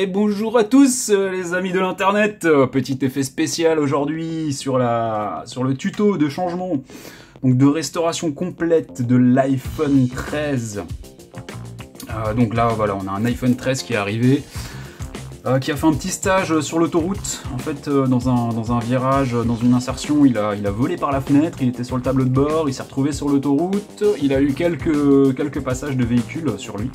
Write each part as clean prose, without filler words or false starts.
Et bonjour à tous les amis de l'internet, petit effet spécial aujourd'hui sur le tuto de changement, donc de restauration complète de l'iPhone 13. Donc là voilà, on a un iPhone 13 qui est arrivé, qui a fait un petit stage sur l'autoroute. En fait dans un virage, dans une insertion, il a volé par la fenêtre, il était sur le tableau de bord, il s'est retrouvé sur l'autoroute, il a eu quelques passages de véhicules sur lui.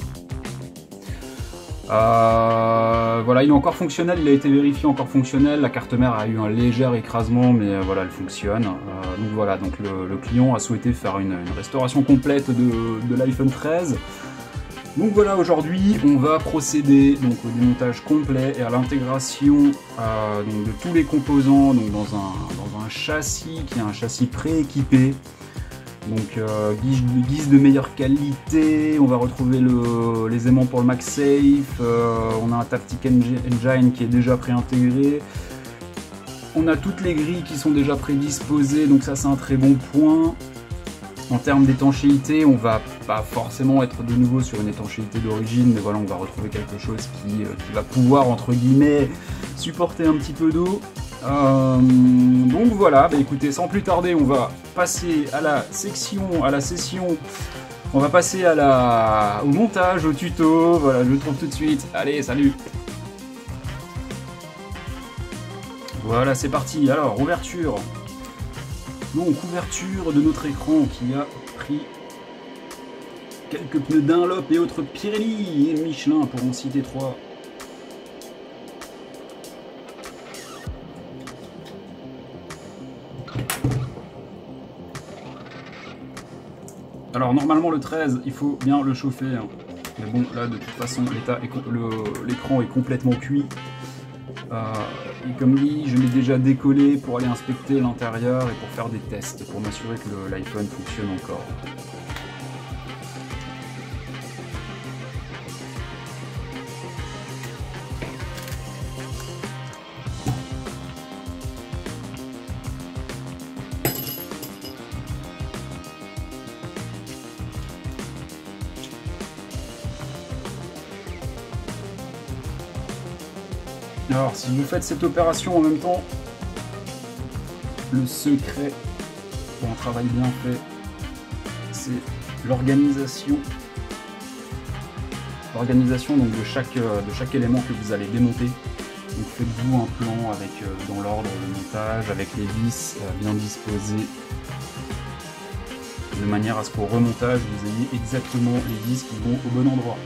Voilà, il est encore fonctionnel, il a été vérifié encore fonctionnel, la carte mère a eu un léger écrasement, mais voilà, elle fonctionne. Donc voilà, donc le client a souhaité faire une restauration complète de l'iPhone 13. Donc voilà, aujourd'hui, on va procéder donc, au démontage complet et à l'intégration de tous les composants donc, dans un châssis qui est un châssis prééquipé. Donc guise de meilleure qualité, on va retrouver les aimants pour le MagSafe, on a un Tactic Engine qui est déjà préintégré, on a toutes les grilles qui sont déjà prédisposées, donc ça c'est un très bon point. En termes d'étanchéité, on va pas forcément être de nouveau sur une étanchéité d'origine, mais voilà, on va retrouver quelque chose qui va pouvoir, entre guillemets, supporter un petit peu d'eau. Donc voilà, bah écoutez, sans plus tarder, on va passer à la session, on va passer au montage, au tuto. Voilà, je le trouve tout de suite. Allez, salut. Voilà, c'est parti. Alors, ouverture. Donc, ouverture de notre écran qui a pris quelques pneus Dunlop et autres Pirelli et Michelin pour en citer 3. Alors normalement le 13, il faut bien le chauffer, hein. Mais bon là de toute façon l'écran est complètement cuit. Et comme dit, je l'ai déjà décollé pour aller inspecter l'intérieur et pour faire des tests, pour m'assurer que l'iPhone fonctionne encore. Alors, si vous faites cette opération en même temps, le secret pour un travail bien fait, c'est l'organisation. L'organisation donc de chaque élément que vous allez démonter. Donc faites-vous un plan avec dans l'ordre de montage, avec les vis bien disposées, de manière à ce qu'au remontage vous ayez exactement les vis qui vont au bon endroit.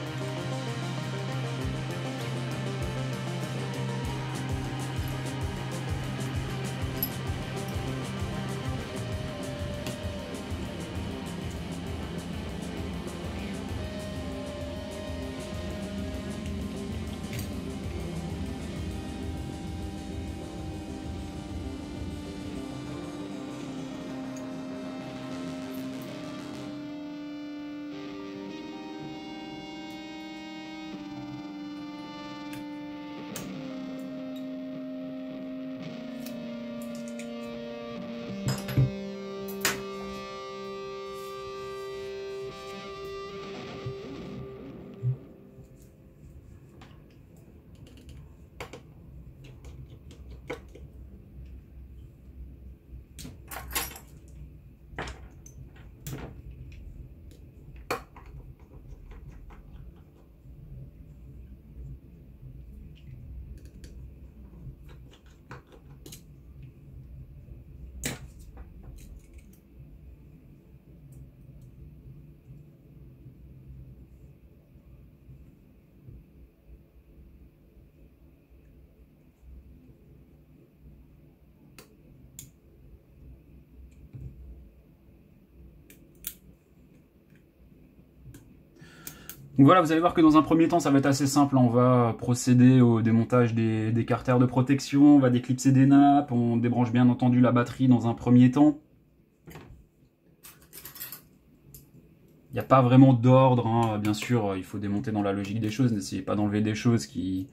Donc voilà, vous allez voir que dans un premier temps, ça va être assez simple. On va procéder au démontage des carters de protection, on va déclipser des nappes, on débranche bien entendu la batterie dans un premier temps. Il n'y a pas vraiment d'ordre, hein. Bien sûr, il faut démonter dans la logique des choses. N'essayez pas d'enlever des choses qui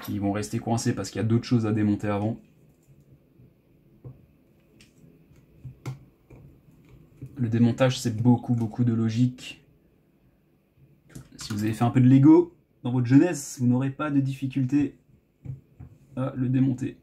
vont rester coincées parce qu'il y a d'autres choses à démonter avant. Le démontage, c'est beaucoup de logique. Si vous avez fait un peu de Lego, dans votre jeunesse, vous n'aurez pas de difficulté à le démonter.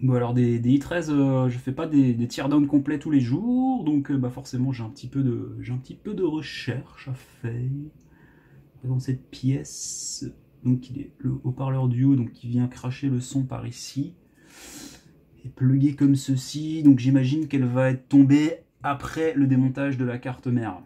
Bon alors des i13, je fais pas des teardowns complets tous les jours, donc bah forcément j'ai un petit peu de recherche à faire. Dans cette pièce, donc il est le haut-parleur du haut, donc qui vient cracher le son par ici, et plugué comme ceci, donc j'imagine qu'elle va être tombée après le démontage de la carte mère.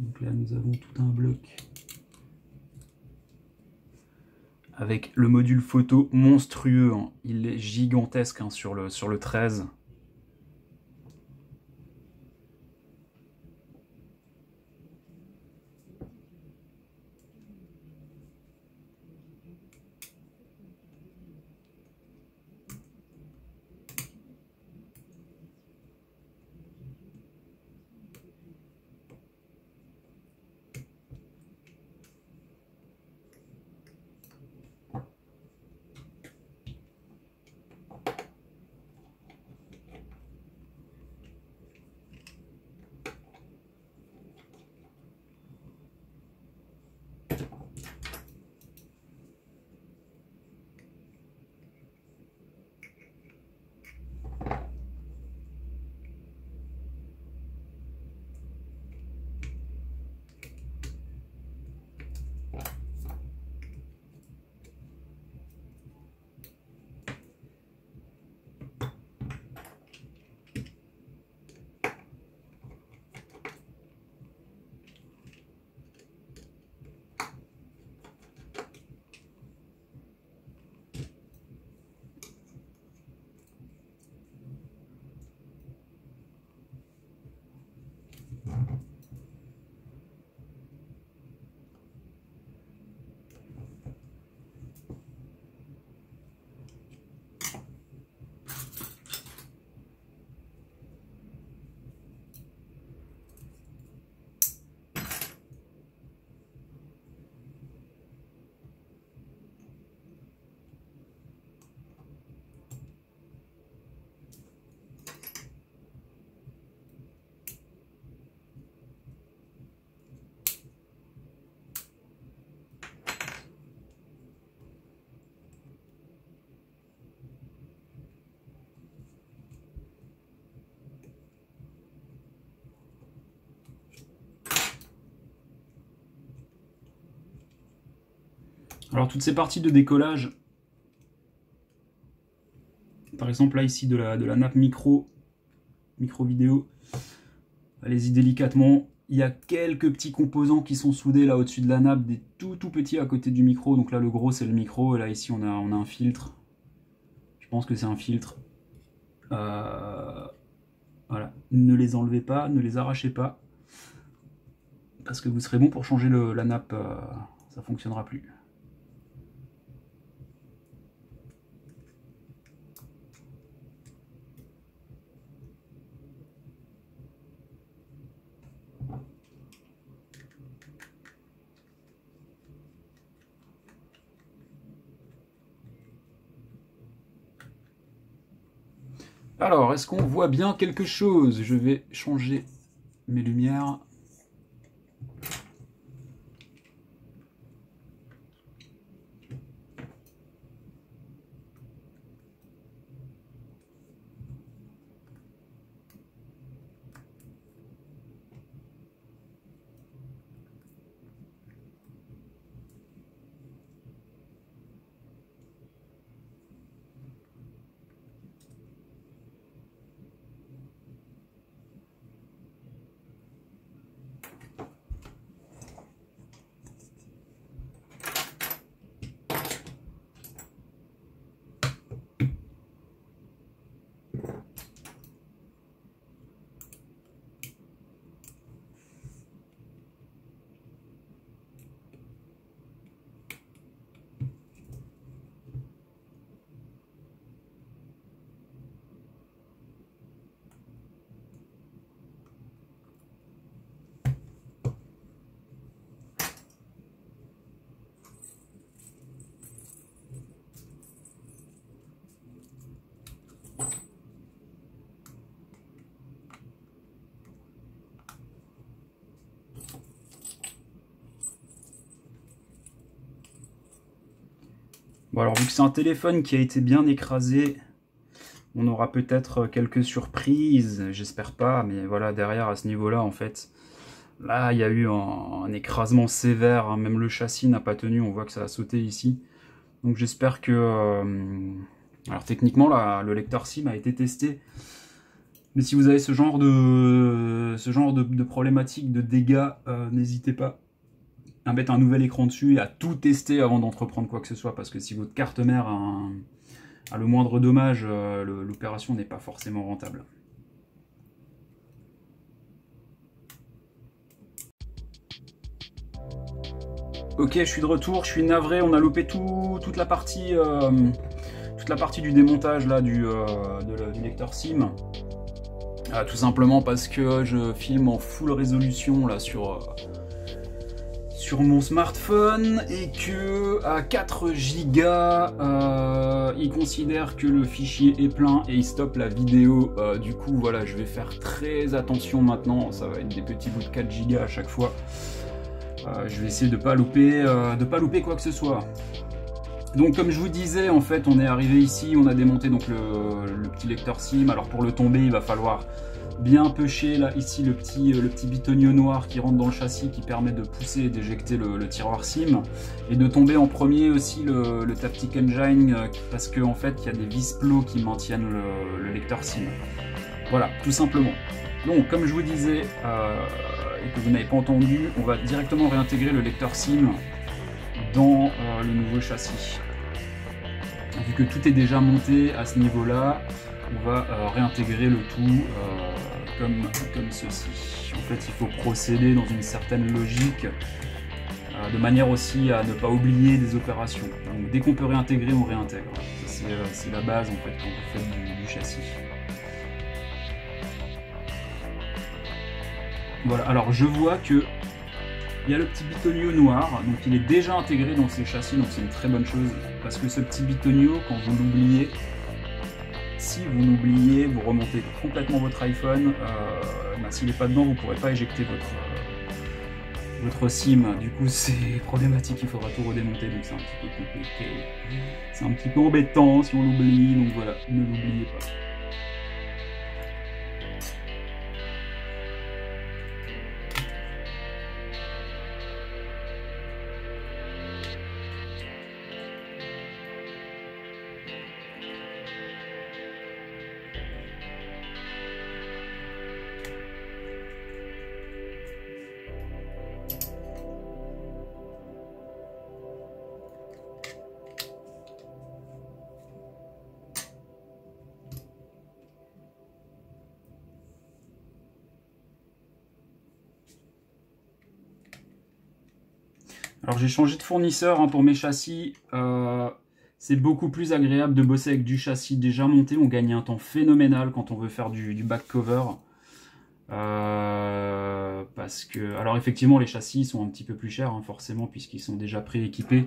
Donc là nous avons tout un bloc avec le module photo monstrueux, hein. Il est gigantesque, hein, sur le 13. Alors toutes ces parties de décollage, par exemple là ici de la nappe micro vidéo, allez-y délicatement. Il y a quelques petits composants qui sont soudés là au-dessus de la nappe, des tout petits à côté du micro. Donc là le gros c'est le micro, et là ici on a un filtre. Je pense que c'est un filtre. Voilà, ne les enlevez pas, ne les arrachez pas, parce que vous serez bon pour changer la nappe, ça fonctionnera plus. Alors, est-ce qu'on voit bien quelque chose? Je vais changer mes lumières. Bon alors vu que c'est un téléphone qui a été bien écrasé, on aura peut-être quelques surprises, j'espère pas, mais voilà, derrière à ce niveau-là en fait, là il y a eu un écrasement sévère, hein, même le châssis n'a pas tenu, on voit que ça a sauté ici. Donc j'espère que... alors techniquement là, le lecteur SIM a été testé, mais si vous avez ce genre de problématique, de dégâts, n'hésitez pas à mettre un nouvel écran dessus et à tout tester avant d'entreprendre quoi que ce soit, parce que si votre carte mère a le moindre dommage, l'opération n'est pas forcément rentable. Ok, je suis de retour, je suis navré, on a loupé toute la partie du démontage là, du lecteur SIM. Tout simplement parce que je filme en full résolution là sur mon smartphone et que à 4 Go il considère que le fichier est plein et il stoppe la vidéo. Du coup voilà, je vais faire très attention maintenant, ça va être des petits bouts de 4 Go à chaque fois. Je vais essayer de pas louper quoi que ce soit. Donc comme je vous disais, en fait on est arrivé ici, on a démonté donc le petit lecteur SIM. Alors pour le tomber il va falloir bien pêcher là ici le petit bitonio noir qui rentre dans le châssis, qui permet de pousser et d'éjecter le tiroir SIM, et de tomber en premier aussi le Taptic Engine, parce qu'en fait il y a des vis plots qui maintiennent le lecteur SIM. Voilà, tout simplement. Donc comme je vous disais et que vous n'avez pas entendu, on va directement réintégrer le lecteur SIM dans le nouveau châssis. Vu que tout est déjà monté à ce niveau-là, on va réintégrer le tout comme ceci. En fait, il faut procéder dans une certaine logique, de manière aussi à ne pas oublier des opérations. Donc dès qu'on peut réintégrer, on réintègre. C'est la base en fait quand vous faites du châssis. Voilà, alors je vois que il y a le petit bitonio noir, donc il est déjà intégré dans ces châssis, donc c'est une très bonne chose, parce que ce petit bitonio, quand vous l'oubliez, si vous l'oubliez, vous remontez complètement votre iPhone, s'il n'est pas dedans, vous ne pourrez pas éjecter votre SIM, du coup c'est problématique, il faudra tout redémonter, donc c'est un petit peu compliqué, c'est un petit peu embêtant si on l'oublie, donc voilà, ne l'oubliez pas. Alors j'ai changé de fournisseur pour mes châssis, c'est beaucoup plus agréable de bosser avec du châssis déjà monté, on gagne un temps phénoménal quand on veut faire du back cover. Parce que, alors effectivement les châssis sont un petit peu plus chers forcément puisqu'ils sont déjà prééquipés,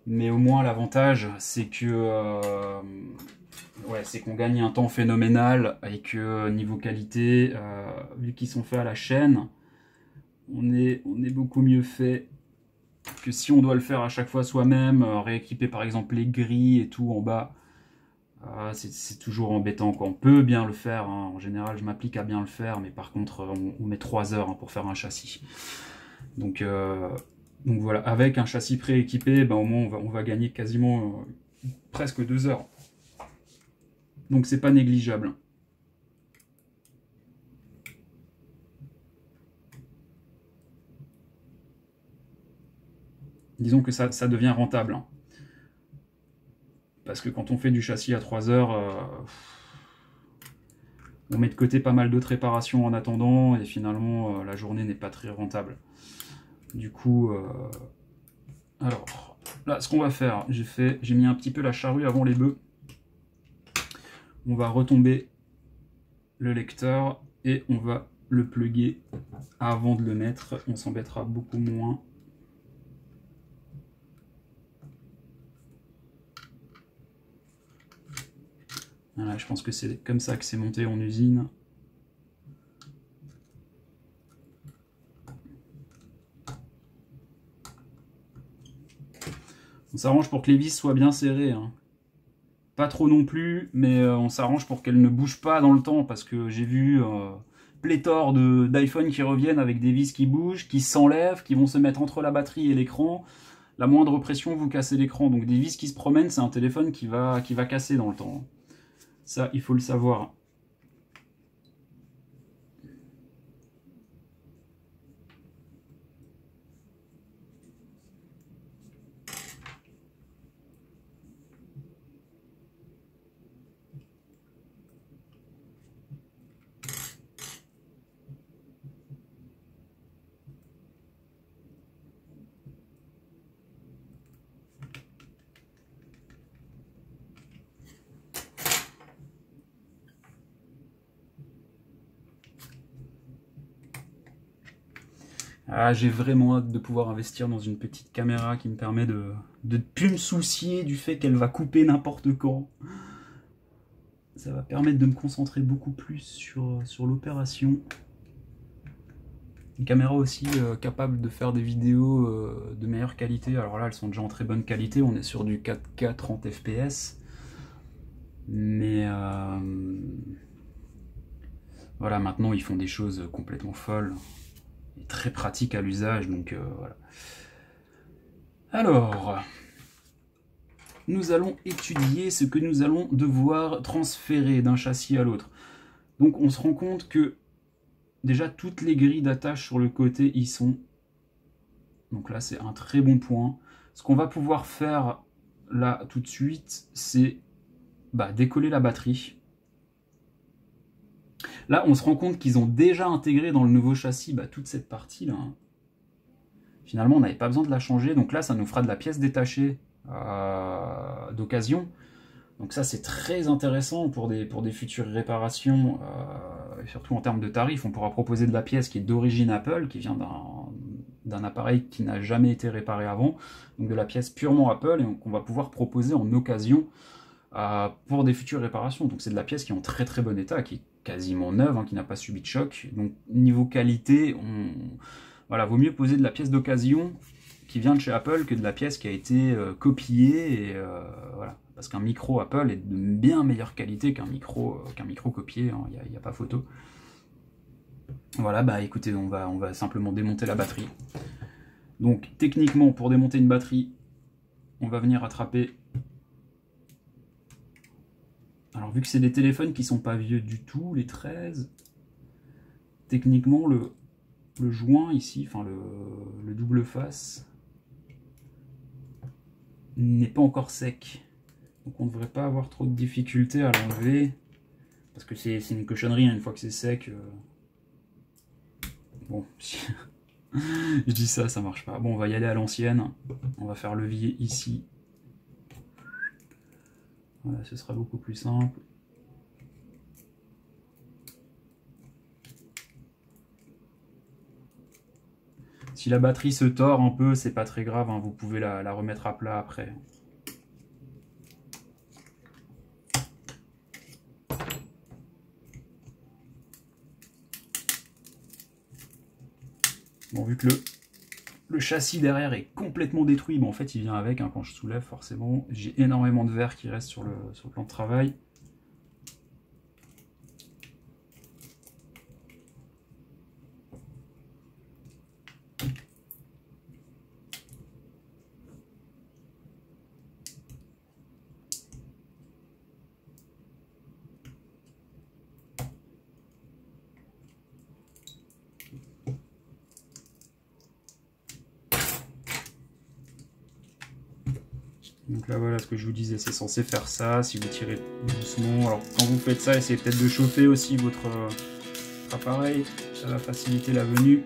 mais au moins l'avantage c'est que c'est qu'on gagne un temps phénoménal et que niveau qualité, vu qu'ils sont faits à la chaîne, on est beaucoup mieux fait que si on doit le faire à chaque fois soi-même, rééquiper par exemple les grilles et tout en bas. C'est toujours embêtant, quoi. On peut bien le faire, en général je m'applique à bien le faire, mais par contre on met 3 heures pour faire un châssis. Donc voilà, avec un châssis prééquipé, au moins on va gagner quasiment presque 2 heures. Donc c'est pas négligeable. Disons que ça devient rentable. Parce que quand on fait du châssis à 3 heures, on met de côté pas mal d'autres réparations en attendant, et finalement la journée n'est pas très rentable. Du coup, alors là ce qu'on va faire, j'ai mis un petit peu la charrue avant les bœufs. On va retomber le lecteur et on va le plugger avant de le mettre, on s'embêtera beaucoup moins. Voilà, je pense que c'est comme ça que c'est monté en usine. s'arrange pour que les vis soient bien serrées, hein. Pas trop non plus, mais on s'arrange pour qu'elles ne bougent pas dans le temps, parce que j'ai vu pléthore d'iPhone qui reviennent avec des vis qui bougent, qui s'enlèvent, qui vont se mettre entre la batterie et l'écran. La moindre pression, vous cassez l'écran. Donc des vis qui se promènent, c'est un téléphone qui va casser dans le temps. Ça, il faut le savoir. Ah, j'ai vraiment hâte de pouvoir investir dans une petite caméra qui me permet de ne plus me soucier du fait qu'elle va couper n'importe quand. Ça va permettre de me concentrer beaucoup plus sur l'opération. Une caméra aussi capable de faire des vidéos de meilleure qualité. Alors là, elles sont déjà en très bonne qualité. On est sur du 4K 30 fps. Mais voilà, maintenant ils font des choses complètement folles. Et très pratiques à l'usage. Donc voilà. Alors, nous allons étudier ce que nous allons devoir transférer d'un châssis à l'autre. Donc on se rend compte que déjà toutes les grilles d'attache sur le côté y sont. Donc là c'est un très bon point. Ce qu'on va pouvoir faire là tout de suite, c'est décoller la batterie. Là on se rend compte qu'ils ont déjà intégré dans le nouveau châssis toute cette partie là. Finalement on n'avait pas besoin de la changer. Donc là ça nous fera de la pièce détachée d'occasion. Donc ça c'est très intéressant pour des futures réparations, et surtout en termes de tarifs. On pourra proposer de la pièce qui est d'origine Apple, qui vient d'un appareil qui n'a jamais été réparé avant, donc de la pièce purement Apple, et qu'on va pouvoir proposer en occasion pour des futures réparations. Donc c'est de la pièce qui est en très très bon état, qui est quasiment neuve, qui n'a pas subi de choc. Donc niveau qualité, voilà, vaut mieux poser de la pièce d'occasion qui vient de chez Apple que de la pièce qui a été copiée, et voilà. Parce qu'un micro Apple est de bien meilleure qualité qu'un micro copié, il n'y a pas photo. Voilà, écoutez, on va simplement démonter la batterie. Donc techniquement, pour démonter une batterie, on va venir attraper. Alors vu que c'est des téléphones qui sont pas vieux du tout, les 13, techniquement le joint ici, enfin le double face, n'est pas encore sec. Donc on ne devrait pas avoir trop de difficultés à l'enlever. Parce que c'est une cochonnerie, une fois que c'est sec. Bon, je dis ça, ça marche pas. Bon, on va y aller à l'ancienne. On va faire levier ici. Voilà, ce sera beaucoup plus simple. Si la batterie se tord un peu, c'est pas très grave, vous pouvez la remettre à plat après. Bon, vu que le châssis derrière est complètement détruit, en fait il vient avec, quand je soulève forcément, j'ai énormément de verre qui reste sur le plan de travail. Donc là voilà ce que je vous disais, c'est censé faire ça, si vous tirez doucement. Alors quand vous faites ça, essayez peut-être de chauffer aussi votre appareil, ça va faciliter la venue.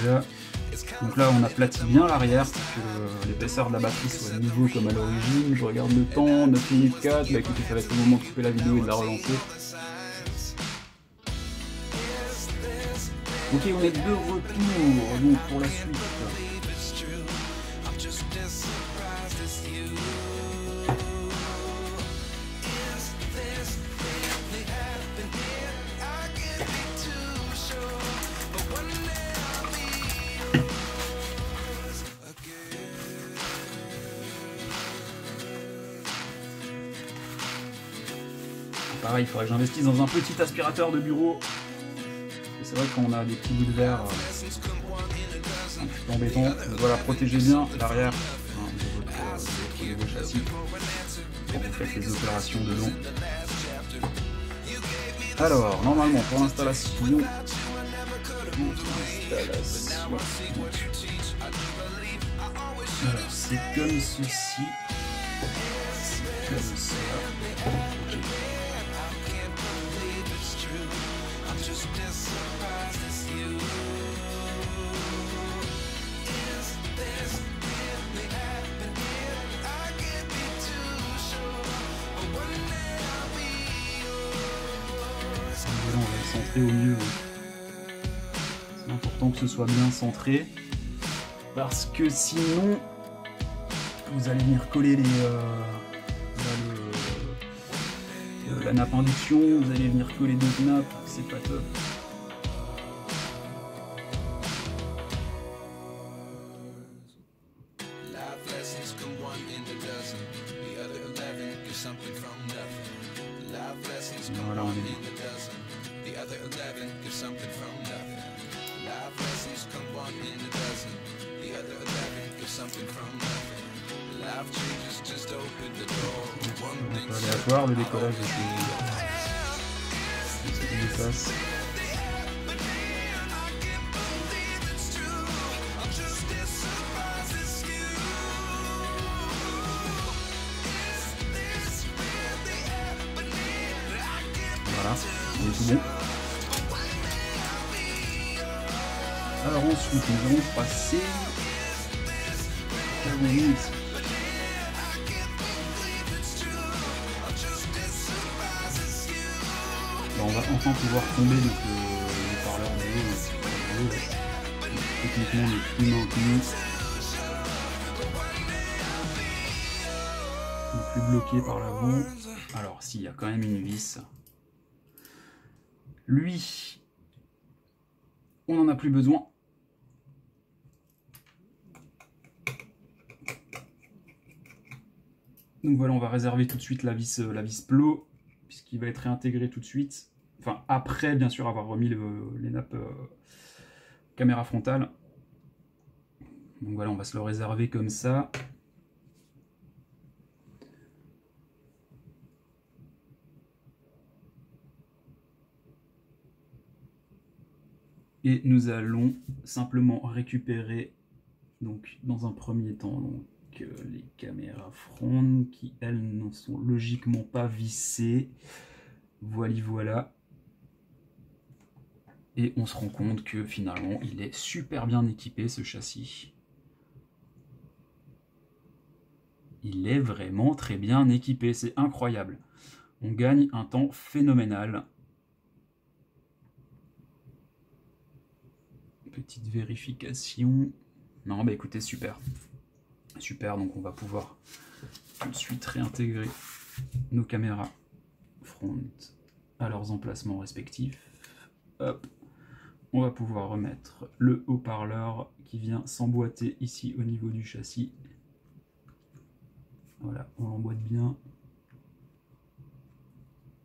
Voilà. Donc là on aplatit bien l'arrière pour que l'épaisseur de la batterie soit à niveau comme à l'origine. Je regarde le temps, 9 minutes 4, écoutez, ça va être le moment de couper la vidéo et de la relancer. Ok, on est de retour donc pour la suite. Pareil, il faudrait que j'investisse dans un petit aspirateur de bureau. C'est vrai que quand on a des petits bouts de verre, c'est un petit peu embêtant. Donc voilà, protégez bien l'arrière de vos châssis quand vous faites les opérations de long. Alors, normalement, pour l'installation, alors c'est comme ceci. C'est comme ça. Okay. Là, on va le centrer au mieux. C'est important que ce soit bien centré parce que sinon vous allez venir coller la nappe induction, vous allez venir coller d'autres nappes, c'est pas top. Voilà, on est bien. C'est aléatoire le décollage de ces faces. Voilà, on est tout bon. Alors ensuite, nous allons passer ici. On va enfin pouvoir tomber le parleur de haut. Techniquement, n'est plus maintenu. Il n'est plus bloqué par l'avant. Alors, s'il y a quand même une vis. Lui, on n'en a plus besoin. Donc voilà, on va réserver tout de suite la vis plot, puisqu'il va être réintégré tout de suite. Enfin, après, bien sûr, avoir remis les nappes caméra frontale. Donc voilà, on va se le réserver comme ça. Et nous allons simplement récupérer, donc dans un premier temps, donc, les caméras front qui, elles, n'en sont logiquement pas vissées. Voilà. Et on se rend compte que finalement, il est super bien équipé, ce châssis. Il est vraiment très bien équipé, c'est incroyable. On gagne un temps phénoménal. Petite vérification. Non, bah écoutez, super. Super, donc on va pouvoir tout de suite réintégrer nos caméras front à leurs emplacements respectifs. Hop. On va pouvoir remettre le haut-parleur qui vient s'emboîter ici au niveau du châssis. Voilà, on l'emboîte bien.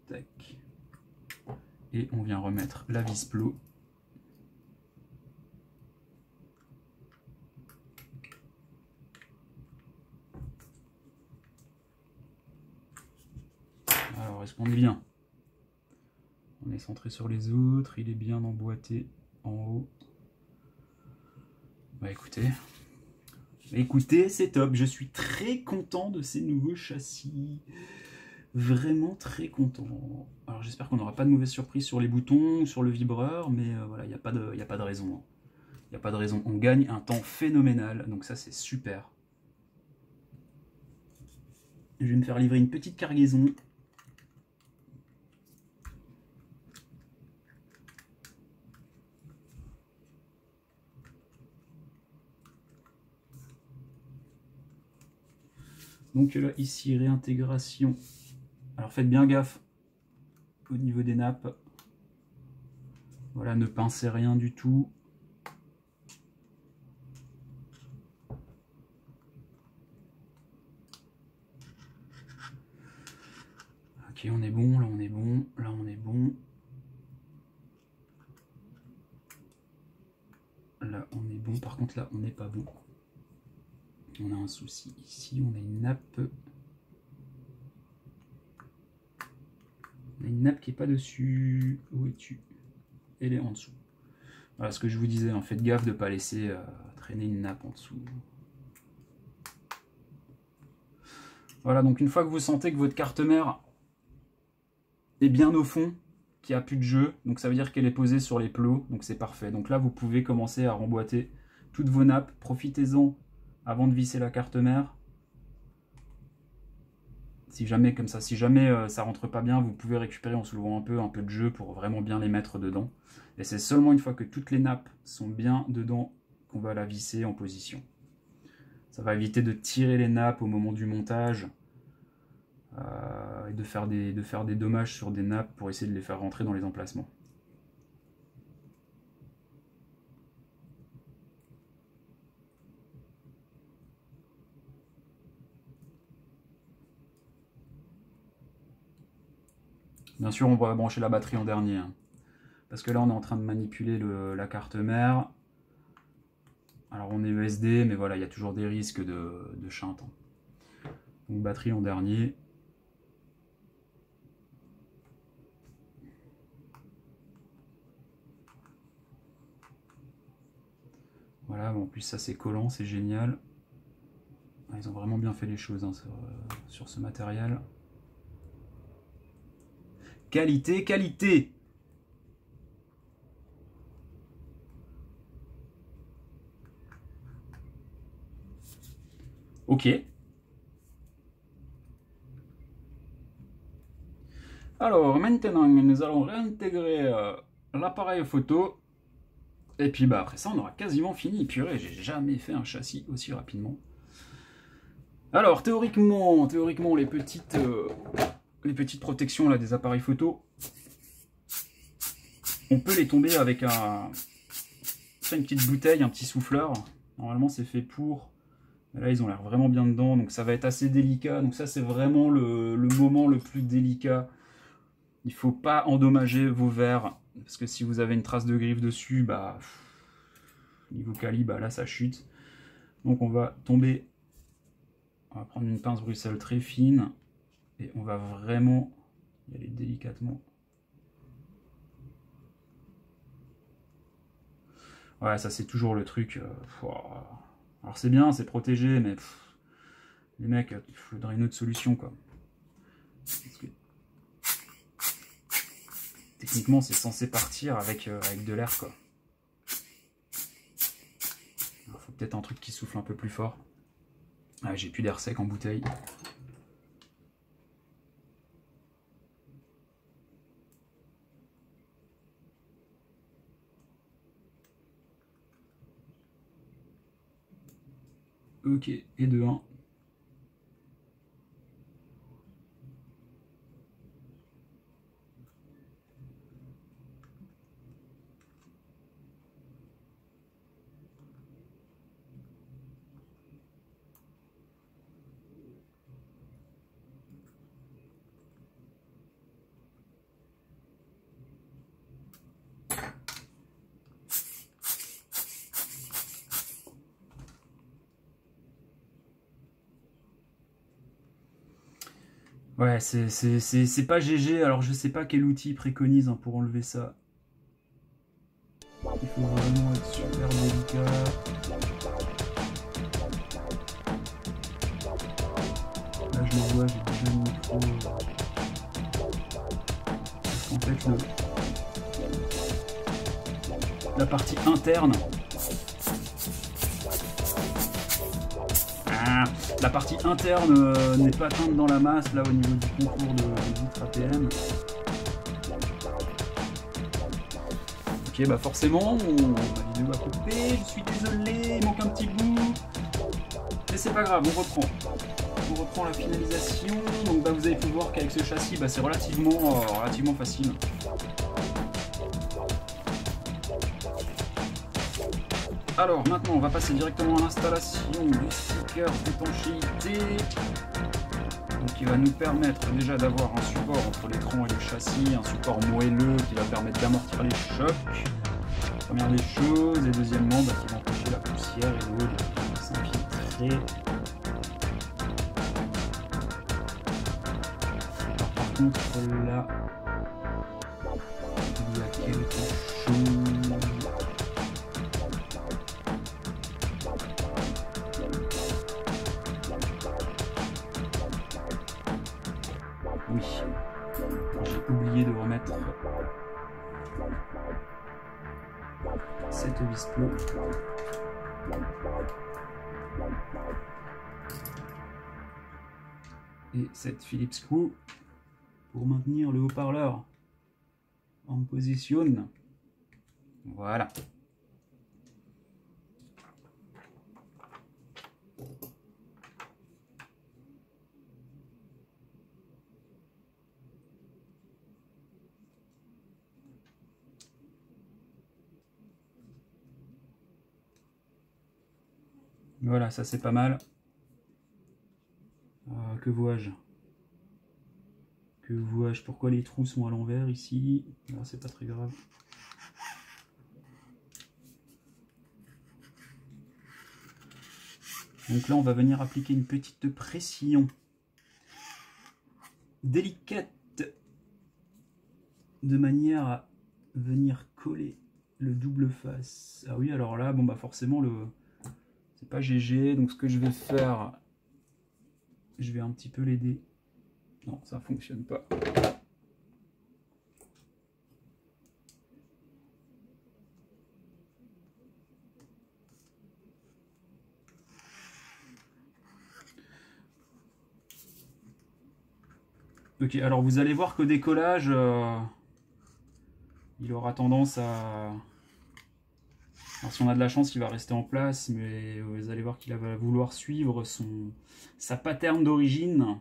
Tac. Et on vient remettre la vis plot. Alors, est-ce qu'on est bien? On est centré sur les autres, il est bien emboîté en haut. Bah écoutez, c'est top. Je suis très content de ces nouveaux châssis. Vraiment très content. Alors j'espère qu'on n'aura pas de mauvaise surprise sur les boutons, sur le vibreur, mais voilà, il n'y a pas de raison. Il n'y a pas de raison. On gagne un temps phénoménal, donc ça c'est super. Je vais me faire livrer une petite cargaison. Donc là, ici, réintégration. Alors faites bien gaffe au niveau des nappes. Voilà, ne pincez rien du tout. Ok, on est bon, là on est bon, là on est bon. Là on est bon, par contre là on n'est pas bon. On a un souci ici, on a une nappe. On a une nappe qui n'est pas dessus. Où es-tu? Elle est en dessous. Voilà ce que je vous disais, hein, faites gaffe de ne pas laisser traîner une nappe en dessous. Voilà, donc une fois que vous sentez que votre carte mère est bien au fond, qu'il n'y a plus de jeu, donc ça veut dire qu'elle est posée sur les plots, donc c'est parfait. Donc là, vous pouvez commencer à remboîter toutes vos nappes. Profitez-en avant de visser la carte mère. Si jamais comme ça, si jamais ça rentre pas bien, vous pouvez récupérer en soulevant un peu de jeu pour vraiment bien les mettre dedans. Et c'est seulement une fois que toutes les nappes sont bien dedans qu'on va la visser en position. Ça va éviter de tirer les nappes au moment du montage et de faire des dommages sur des nappes pour essayer de les faire rentrer dans les emplacements. Bien sûr, on va brancher la batterie en dernier, hein, parce que là on est en train de manipuler la carte mère. Alors on est ESD, mais voilà, il y a toujours des risques de chinte. Donc batterie en dernier. Voilà, en plus ça c'est collant, c'est génial. Ils ont vraiment bien fait les choses, hein, sur ce matériel. Qualité, qualité! Ok. Alors maintenant, nous allons réintégrer l'appareil photo. Et puis bah après ça, on aura quasiment fini. Purée, j'ai jamais fait un châssis aussi rapidement. Alors théoriquement les petites protections là des appareils photo, on peut les tomber avec une petite bouteille, un petit souffleur. Normalement c'est fait pour. Là ils ont l'air vraiment bien dedans, donc ça va être assez délicat. Donc ça c'est vraiment le moment le plus délicat. Il ne faut pas endommager vos verres, parce que si vous avez une trace de griffe dessus, bah niveau calibre, bah, là ça chute. Donc on va tomber, on va prendre une pince Bruxelles très fine et on va vraiment y aller délicatement. Ouais, ça c'est toujours le truc. Alors c'est bien, c'est protégé, mais les mecs, il faudrait une autre solution quoi. Parce que techniquement, c'est censé partir avec de l'air quoi. Il faut peut-être un truc qui souffle un peu plus fort. Ah, j'ai plus d'air sec en bouteille. Ok, et de 1. Ouais, c'est pas GG, alors je sais pas quel outil ils préconisent hein, pour enlever ça. Il faut vraiment être super délicat. Là je le vois, j'ai déjà le micro. Parce qu'en fait la partie interne. La partie interne n'est pas teinte dans la masse là au niveau du contour de vitre APM. Ok, bah forcément, ma vidéo a coupé, je suis désolé, il manque un petit bout. Mais c'est pas grave, on reprend. On reprend la finalisation. Donc bah, vous avez pu voir qu'avec ce châssis, bah, c'est relativement facile. Alors maintenant on va passer directement à l'installation du sticker d'étanchéité. qui va nous permettre déjà d'avoir un support entre l'écran et le châssis, un support moelleux qui va permettre d'amortir les chocs. Première des choses, et deuxièmement, qui va empêcher la poussière et l'eau de s'infiltrer. Alors par contre là, il y a quelque chose. Oui, j'ai oublié de remettre cette vis clos. Et cette Phillips screw pour maintenir le haut-parleur en position. Voilà. Voilà, ça c'est pas mal. Que vois-je? Que vois-je? Pourquoi les trous sont à l'envers ici? C'est pas très grave. Donc là, on va venir appliquer une petite pression délicate de manière à venir coller le double face. Ah oui, alors là, bon bah forcément c'est pas GG. Donc ce que je vais faire, je vais un petit peu l'aider. Non, ça fonctionne pas. Ok, alors vous allez voir qu'au décollage, il aura tendance à... Alors si on a de la chance, il va rester en place, mais vous allez voir qu'il va vouloir suivre sa pattern d'origine.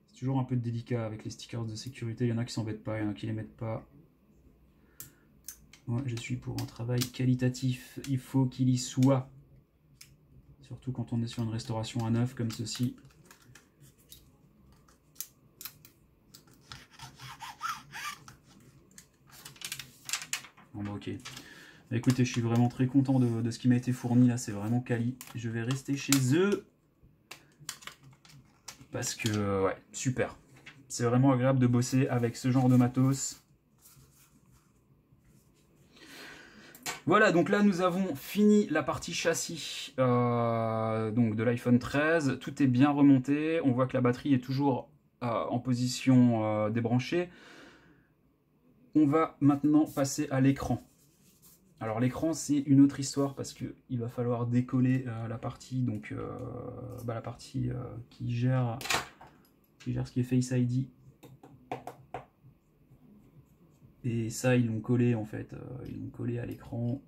C'est toujours un peu délicat avec les stickers de sécurité. Il y en a qui s'embêtent pas, il y en a qui les mettent pas. Moi, je suis pour un travail qualitatif. Il faut qu'il y soit. Surtout quand on est sur une restauration à neuf comme ceci. Bon bah ok. Écoutez, je suis vraiment très content de ce qui m'a été fourni là, c'est vraiment quali. Je vais rester chez eux. Parce que, ouais, super. C'est vraiment agréable de bosser avec ce genre de matos. Voilà, donc là nous avons fini la partie châssis donc de l'iPhone 13. Tout est bien remonté. On voit que la batterie est toujours en position débranchée. On va maintenant passer à l'écran. Alors l'écran c'est une autre histoire parce que il va falloir décoller la partie donc la partie qui gère ce qui est Face ID. Et ça ils l'ont collé en fait, ils l'ont collé à l'écran.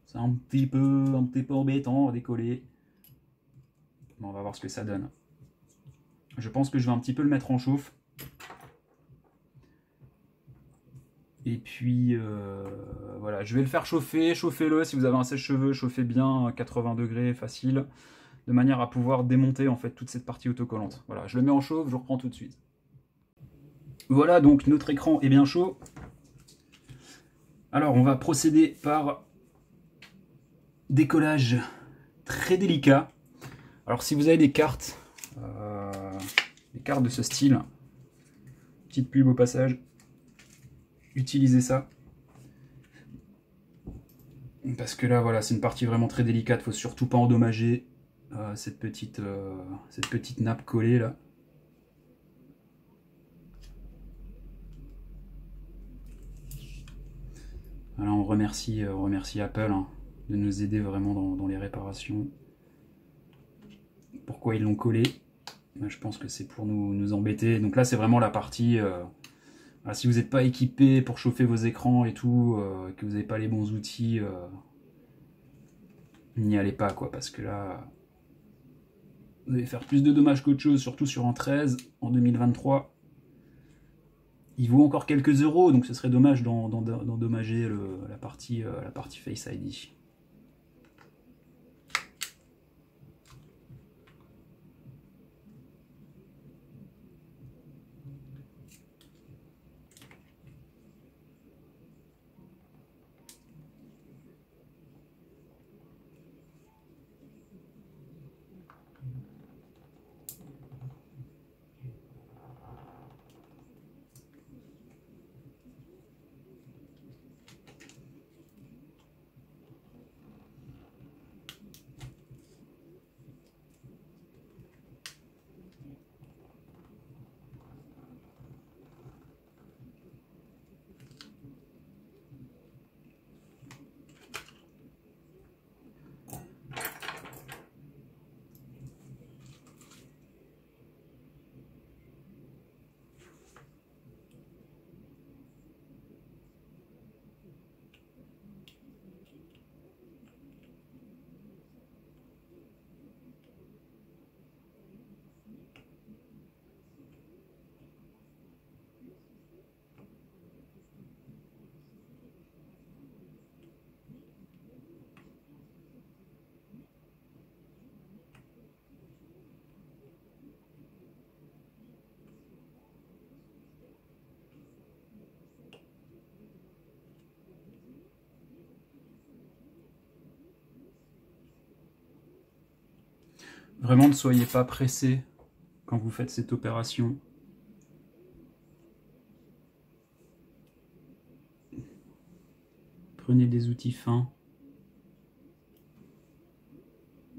C'est un petit peu embêtant à décoller. Bon, on va voir ce que ça donne. Je pense que je vais un petit peu le mettre en chauffe. Et puis voilà, je vais le faire chauffer, chauffez-le si vous avez un sèche-cheveux, chauffez bien à 80 degrés facile, de manière à pouvoir démonter en fait toute cette partie autocollante. Voilà, je le mets en chauffe, je reprends tout de suite. Voilà, donc notre écran est bien chaud. Alors on va procéder par décollage très délicat. Alors si vous avez des cartes de ce style, petite pub au passage, utilisez ça. Parce que là, voilà, c'est une partie vraiment très délicate. Faut surtout pas endommager cette petite nappe collée là. Voilà, on remercie Apple hein, de nous aider vraiment dans les réparations. Pourquoi ils l'ont collé? Je pense que c'est pour nous embêter. Donc là, c'est vraiment la partie... si vous n'êtes pas équipé pour chauffer vos écrans et tout, que vous n'avez pas les bons outils, n'y allez pas quoi, parce que là, vous allez faire plus de dommages qu'autre chose, surtout sur un 13 en 2023. Il vaut encore quelques euros, donc ce serait dommage d'endommager la partie Face ID. Vraiment, ne soyez pas pressés quand vous faites cette opération. Prenez des outils fins.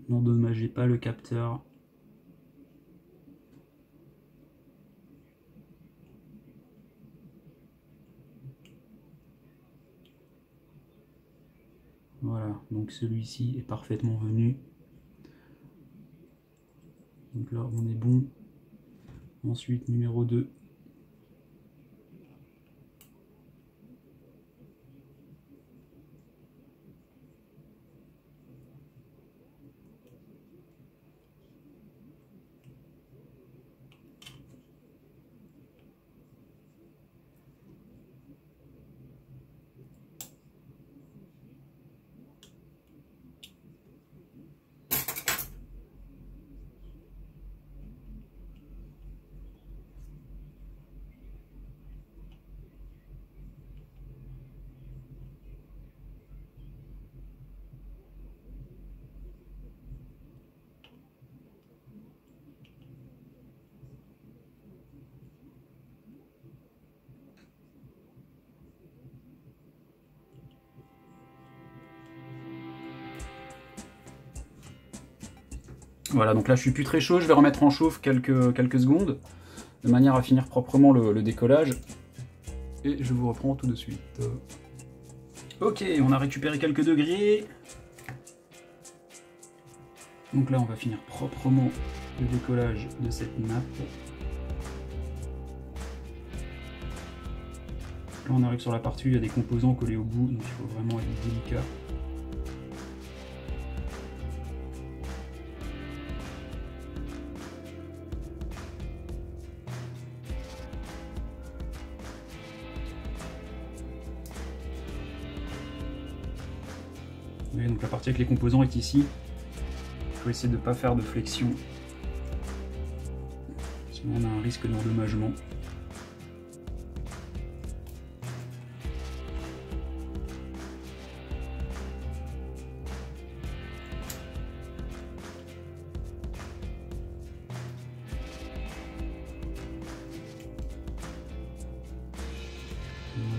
N'endommagez pas le capteur. Voilà, donc celui-ci est parfaitement venu. Donc là, on est bon. Ensuite, numéro 2. Voilà, donc là je suis plus très chaud, je vais remettre en chauffe quelques secondes, de manière à finir proprement le décollage. Et je vous reprends tout de suite. Ok, on a récupéré quelques degrés. Donc là on va finir proprement le décollage de cette nappe. Là on arrive sur la partie où il y a des composants collés au bout, donc il faut vraiment être délicat. Vous voyez, donc la partie avec les composants est ici. Il faut essayer de ne pas faire de flexion, sinon on a un risque d'endommagement.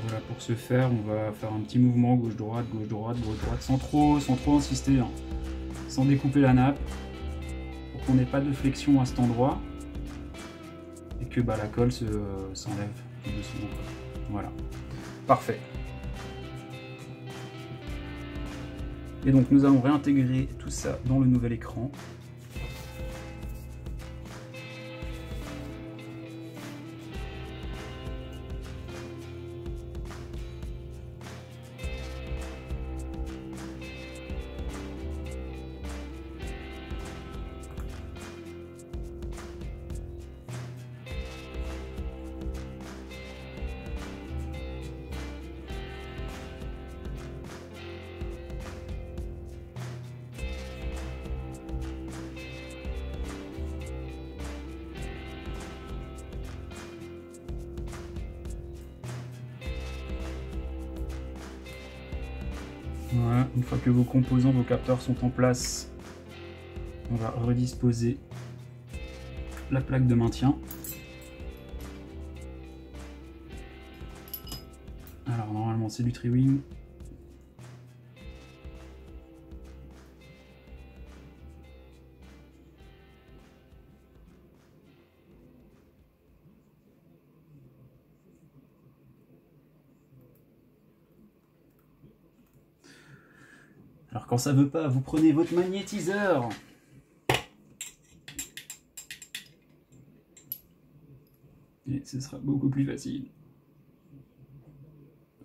Voilà, pour ce faire, on va faire un petit mouvement gauche-droite, gauche-droite, gauche-droite, sans trop insister, hein, sans découper la nappe, pour qu'on n'ait pas de flexion à cet endroit, et que la colle s'enlève doucement. Voilà, parfait. Et donc nous allons réintégrer tout ça dans le nouvel écran. Voilà, une fois que vos composants, vos capteurs sont en place, on va redisposer la plaque de maintien. Alors normalement c'est du Triwing. Alors quand ça veut pas, vous prenez votre magnétiseur. Et ce sera beaucoup plus facile.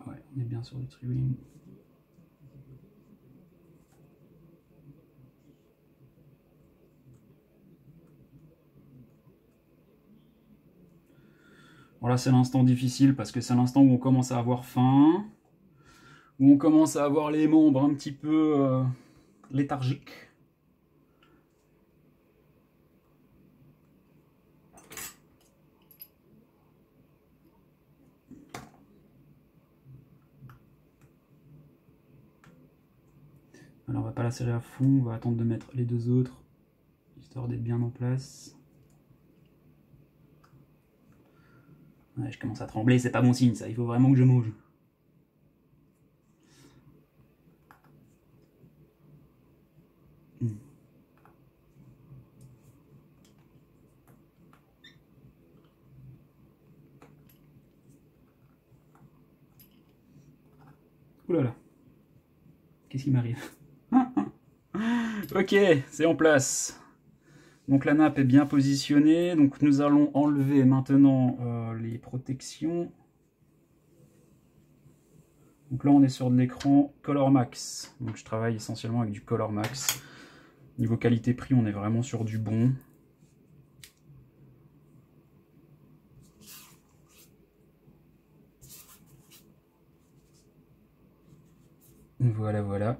Ouais, on est bien sur le Triwing. Voilà, c'est l'instant difficile parce que c'est l'instant où on commence à avoir faim, où on commence à avoir les membres un petit peu léthargiques. Alors on va pas la serrer à fond, on va attendre de mettre les deux autres, histoire histoire d'être bien en place. Ouais, je commence à trembler, c'est pas bon signe ça, il faut vraiment que je mange. Ouh là là, qu'est-ce qui m'arrive? Ok, c'est en place. Donc la nappe est bien positionnée, donc nous allons enlever maintenant les protections. Donc là on est sur de l'écran Color Max, donc je travaille essentiellement avec du Color Max. Niveau qualité-prix, on est vraiment sur du bon. Voilà, voilà.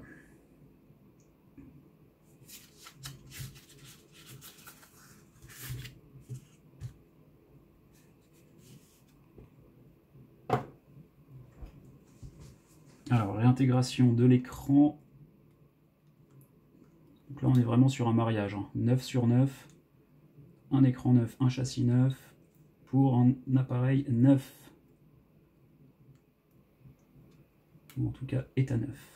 Alors, réintégration de l'écran. Donc là, on est vraiment sur un mariage. 9 sur 9. Un écran neuf, un châssis neuf. Pour un appareil neuf. Ou en tout cas, état neuf.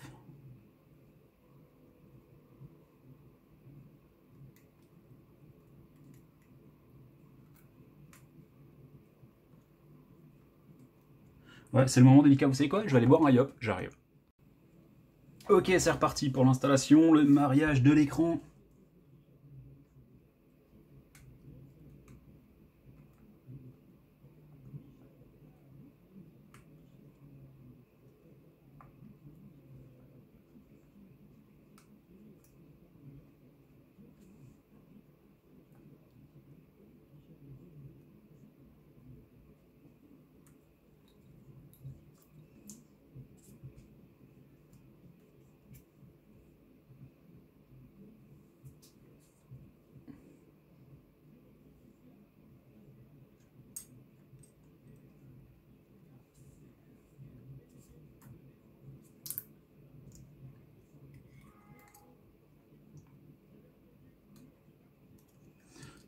Ouais, c'est le moment délicat, vous savez quoi? Je vais aller boire un yop, j'arrive. Ok, c'est reparti pour l'installation, le mariage de l'écran.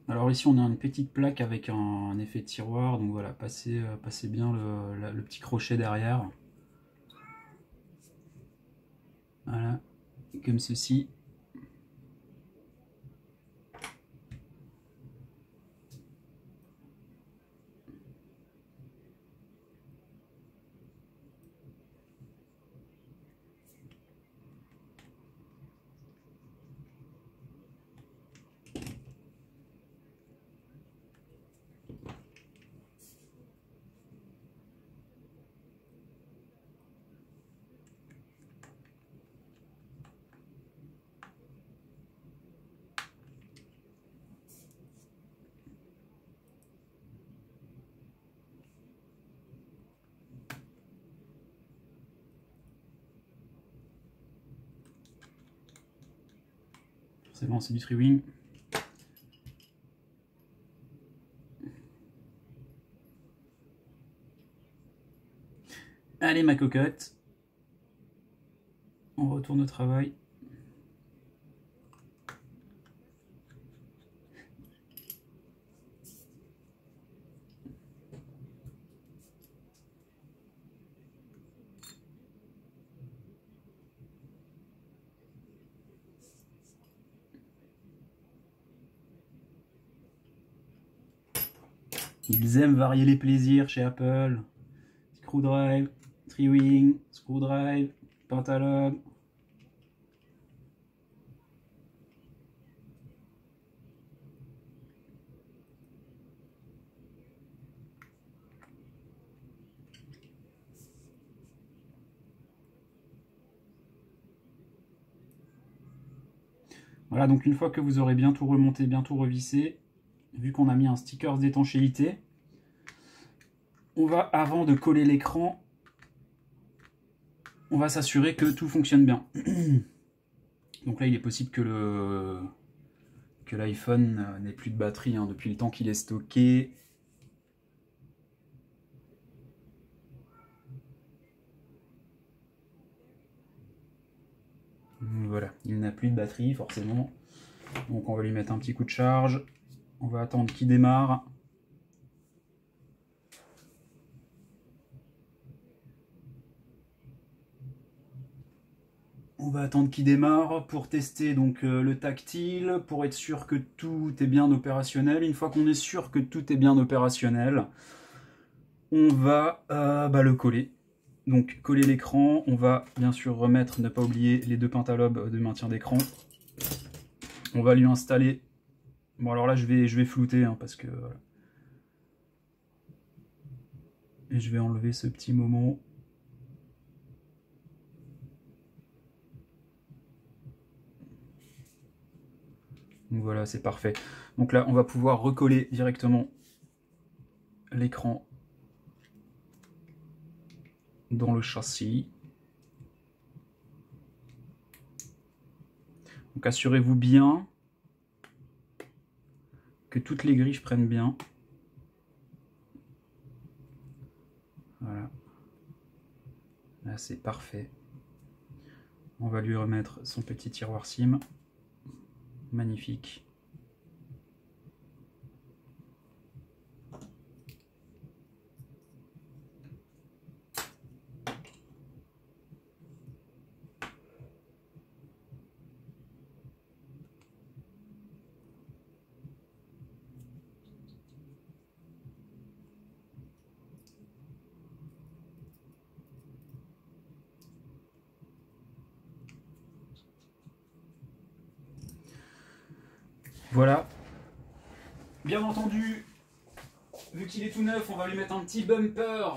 Alors ici on a une petite plaque avec un effet tiroir, donc voilà, passez bien le petit crochet derrière. Voilà, comme ceci. C'est bon, c'est du triwing. Allez ma cocotte, on retourne au travail. Ils aiment varier les plaisirs chez Apple. Screwdrive, triwing, screwdrive, pentalogue. Voilà, donc une fois que vous aurez bien tout remonté, bien tout revissé, vu qu'on a mis un sticker d'étanchéité, on va, avant de coller l'écran, on va s'assurer que tout fonctionne bien. Donc là, il est possible que l'iPhone n'ait plus de batterie depuis le temps qu'il est stocké. Voilà, il n'a plus de batterie forcément. Donc on va lui mettre un petit coup de charge. On va attendre qu'il démarre. On va attendre qu'il démarre pour tester donc le tactile, pour être sûr que tout est bien opérationnel. Une fois qu'on est sûr que tout est bien opérationnel, on va le coller. Donc coller l'écran, on va bien sûr remettre, ne pas oublier les 2 pentalobes de maintien d'écran. On va lui installer. Bon alors là je vais flouter hein, parce que voilà. Et je vais enlever ce petit moment. Donc voilà, c'est parfait. Donc là, on va pouvoir recoller directement l'écran dans le châssis. Donc assurez-vous bien que toutes les griffes prennent bien. Voilà. Là, c'est parfait. On va lui remettre son petit tiroir SIM. Magnifique. Voilà. Bien entendu, vu qu'il est tout neuf, on va lui mettre un petit bumper.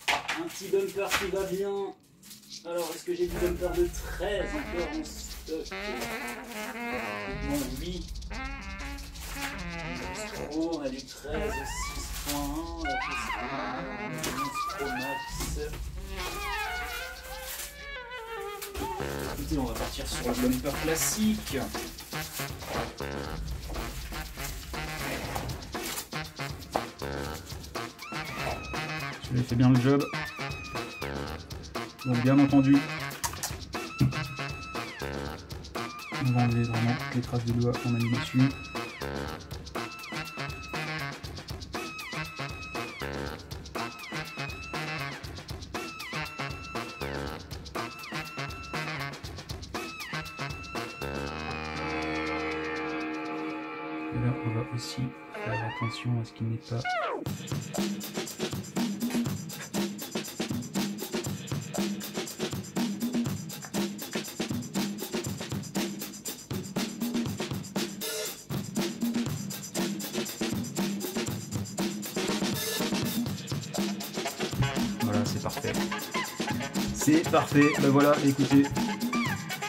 Un petit bumper qui va bien. Alors, est-ce que j'ai du bumper de 13 encore en stock? Non, oui. On a du 13, 6.1, Pro Max. Écoutez, on va partir sur le bumper classique. Je fait bien le job. Donc bien entendu, on va enlever vraiment toutes les traces de doigts qu'on a mis dessus. Et là, on va aussi faire attention à ce qu'il n'est pas... Voilà, c'est parfait. C'est parfait. Ben voilà, écoutez,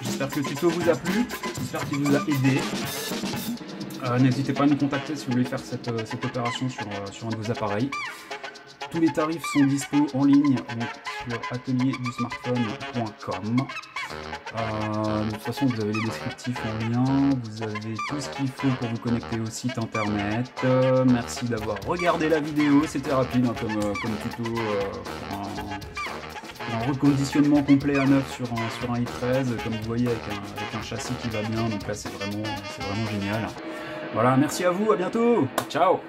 j'espère que le tuto vous a plu, j'espère qu'il vous a aidé. N'hésitez pas à nous contacter si vous voulez faire cette opération sur un de vos appareils. Tous les tarifs sont dispo en ligne donc sur atelierDuSmartphone.com. De toute façon, vous avez les descriptifs en lien, vous avez tout ce qu'il faut pour vous connecter au site internet. Merci d'avoir regardé la vidéo, c'était rapide hein, comme tuto pour un reconditionnement complet à neuf sur un i13, comme vous voyez avec un châssis qui va bien, donc là c'est vraiment génial. Voilà, merci à vous, à bientôt, ciao.